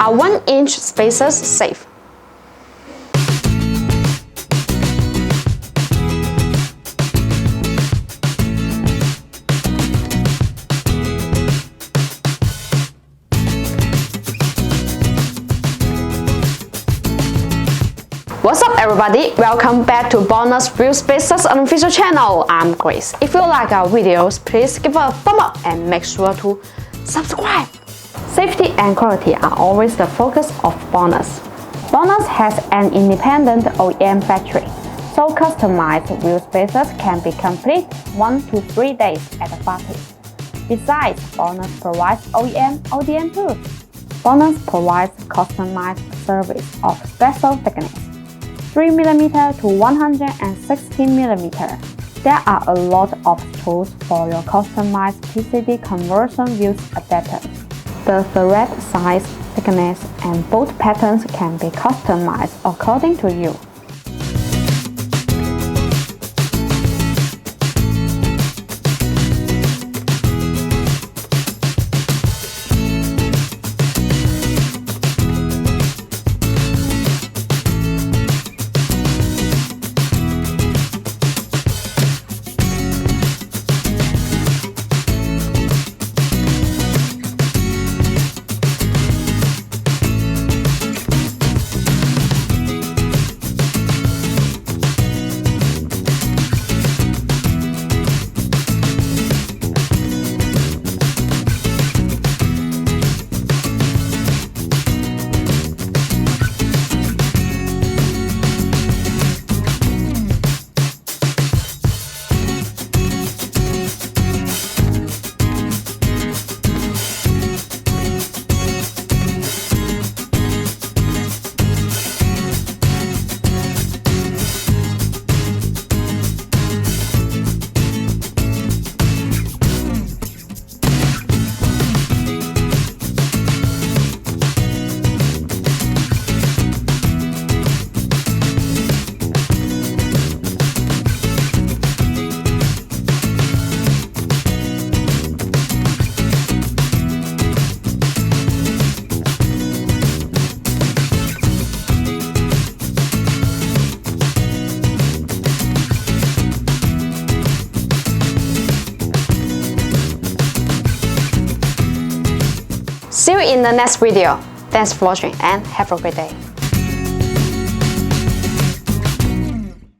Are 1-inch spacers safe? What's up everybody, welcome back to BONOSS Wheel Spacers unofficial channel. I'm Grace. If you like our videos, please give a thumb up and make sure to subscribe. Safety and quality are always the focus of BONOSS. BONOSS has an independent OEM factory, so customized wheel spacers can be complete 1 to 3 days at the fastest. Besides, BONOSS provides OEM ODM tools. BONOSS provides customized service of special thickness 3mm to 116mm. There are a lot of tools for your customized PCD conversion wheels adapters. The thread size, thickness, and bolt patterns can be customized according to you. See you in the next video. Thanks for watching and have a great day.